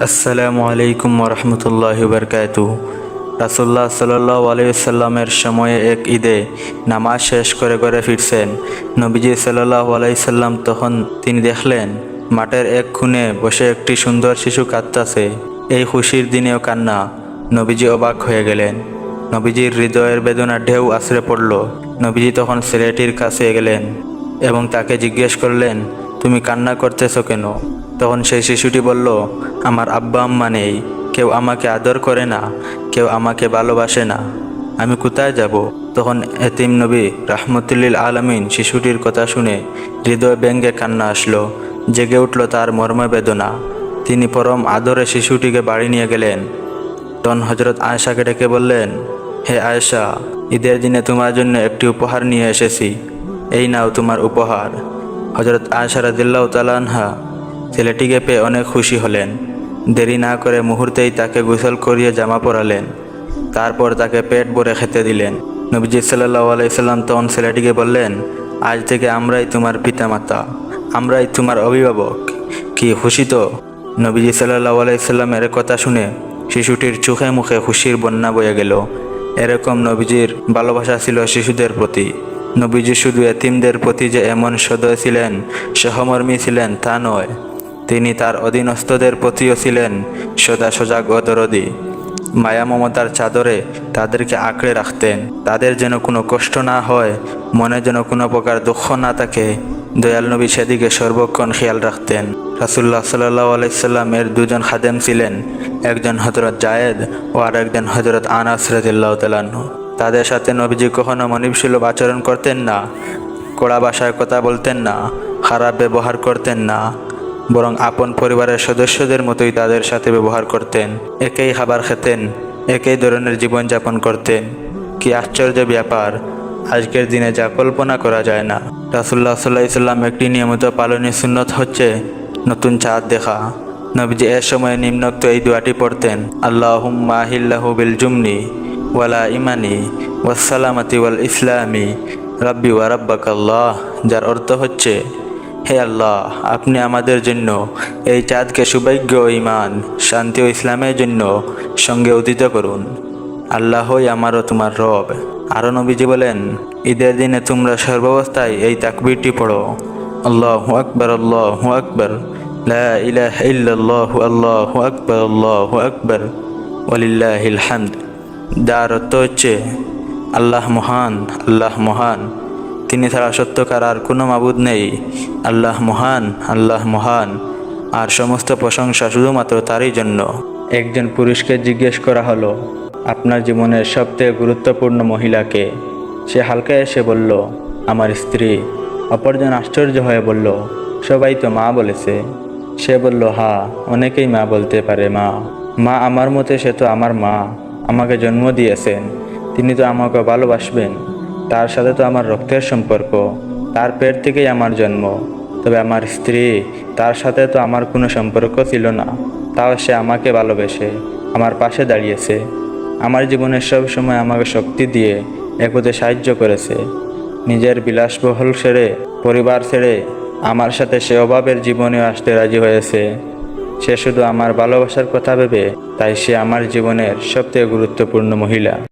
আসসালামু আলাইকুম ওরহমতুল্লাহি ওয়াবারাকাতুহু। রাসূলুল্লাহ সাল্লাল্লাহু আলাইহি ওয়াসাল্লামের সময়ে এক ঈদে নামাজ শেষ করে ঘরে ফিরছেন নবীজি সাল্লাল্লাহু আলাইহি সাল্লাম। তখন তিনি দেখলেন মাঠের এক কোণে বসে একটি সুন্দর শিশু কাঁদতেছে। এই খুশির দিনেও কান্না। নবীজি অবাক হয়ে গেলেন। নবীজির হৃদয়ের বেদনা ঢেউ আছড়ে পড়ল। নবীজি তখন ছেলেটির কাছে গেলেন এবং তাকে জিজ্ঞেস করলেন, তুমি কান্না করতেছ কেন? তখন সেই শিশুটি বলল, আমার আব্বা আম্মা নেই, কেউ আমাকে আদর করে না, কেউ আমাকে ভালোবাসে না, আমি কোথায় যাব? তখন এতিম নবী রাহমাতুল্লিল আলামিন শিশুটির কথা শুনে হৃদয় ব্যঙ্গে কান্না আসলো, জেগে উঠল তার মর্মবেদনা। তিনি পরম আদরে শিশুটিকে বাড়ি নিয়ে গেলেন। তখন হজরত আয়েশাকে ডেকে বললেন, হে আয়েশা, ঈদের দিনে তোমার জন্য একটি উপহার নিয়ে এসেছি, এই নাও তোমার উপহার। হজরত আয়েশা রাদিয়াল্লাহু তাআলা আনহা ছেলেটিকে পেয়ে অনেক খুশি হলেন। দেরি না করে মুহূর্তেই তাকে গোসল করিয়ে জামা পরালেন। তারপর তাকে পেট ভরে খেতে দিলেন। নবীজি সাল্লাল্লাহু আলাইহি সাল্লাম তখন ছেলেটিকে বললেন, আজ থেকে আমরাই তোমার পিতামাতা, আমরাই তোমার অভিভাবক। কি খুশি তো? নবীজি সাল্লাল্লাহু আলাইহি সাল্লামের কথা শুনে শিশুটির চোখে মুখে খুশির বন্যা বয়ে গেল। এরকম নবীজির ভালোবাসা ছিল শিশুদের প্রতি। নবীজি শুধু এতিমদের প্রতি যে এমন সদয় ছিলেন, সহমর্মী ছিলেন তা নয়, তিনি তার অধীনস্থদের প্রতিও ছিলেন সদা সজাগ ও দরদী। মায়া মমতার চাদরে তাদেরকে আঁকড়ে রাখতেন। তাদের যেন কোনো কষ্ট না হয়, মনে যেন কোনো প্রকার দুঃখ না থাকে, দয়াল নবী সেদিকে সর্বক্ষণ খেয়াল রাখতেন। রাসূলুল্লাহ সাল্লাল্লাহু আলাইহি সাল্লাম এর দুজন খাদেম ছিলেন, একজন হযরত জায়েদ ও আরেকজন হযরত আনাস রাদিয়াল্লাহু তাআলা আনহু। তাদের সাথে নবীজি কখনো মনিবসুলভ আচরণ করতেন না, কড়া ভাষায় কথা বলতেন না, খারাপ ব্যবহার করতেন না, বরং আপন পরিবারের সদস্যদের মতোই তাদের সাথে ব্যবহার করতেন। একই খাবার খেতেন, একই ধরনের জীবনযাপন করতেন। কি আশ্চর্য ব্যাপার! আজকের দিনে যা কল্পনা করা যায় না। রাসূলুল্লাহ সাল্লাল্লাহু আলাইহি সাল্লাম একটি নিয়মিত পালনীয় সুন্নত হচ্ছে নতুন চাঁদ দেখা। নবীজি এর সময় নিম্নোক্ত এই দোয়াটি পড়তেন, আল্লাহুম্মা আহিল্লাহু বিল জুমনি ওয়ালা ইমানি ওয়াসসালামাতি ওয়াল ইসলামি রাব্বি ওয়া রাব্বাকাল্লাহ, যার অর্থ হচ্ছে, হে আল্লাহ, আপনি আমাদের জন্য এই চাঁদকে সৌভাগ্য ও ঈমান, শান্তি ও ইসলামের জন্য সঙ্গে উদিত করুন। আল্লাহই আমারও তোমার রব। আরও নবীজি বলেন, ঈদের দিনে তোমরা সর্বাবস্থায় এই তাকবীরটি পড়ো, আল্লাহু আকবার, আল্লাহু আকবার, লা ইলাহা ইল্লাল্লাহু, আল্লাহু আকবার, আল্লাহু আকবার, ওয়ালিল্লাহিল হামদ। যার অর্থ হচ্ছে, আল্লাহ মহান, আল্লাহ মহান, তিনি ছাড়া সত্যকার আর কোনো মাবুদ নেই। আল্লাহ মহান, আল্লাহ মহান, আর সমস্ত প্রশংসা শুধুমাত্র তারই জন্য। একজন পুরুষকে জিজ্ঞেস করা হলো, আপনার জীবনের সবথেকে গুরুত্বপূর্ণ মহিলাকে? সে হালকা এসে বলল, আমার স্ত্রী। অপরজন আশ্চর্য হয়ে বলল, সবাই তো মা বলেছে। সে বলল, হ্যাঁ, অনেকেই মা বলতে পারে। মা আমার মতে সে তো আমার মা, আমাকে জন্ম দিয়েছেন, তিনি তো আমাকে ভালোবাসবেন, তার সাথে তো আমার রক্তের সম্পর্ক, তার পেট থেকেই আমার জন্ম। তবে আমার স্ত্রী, তার সাথে তো আমার কোনো সম্পর্ক ছিল না, তাও সে আমাকে ভালোবেসে আমার পাশে দাঁড়িয়েছে, আমার জীবনের সব সময় আমাকে শক্তি দিয়ে এগোতে সাহায্য করেছে। নিজের বিলাসবহুল ছেড়ে, পরিবার ছেড়ে আমার সাথে সে অভাবের জীবনে আসতে রাজি হয়েছে। সে শুধু আমার ভালোবাসার কথা ভেবে, তাই সে আমার জীবনের সবথেকে গুরুত্বপূর্ণ মহিলা।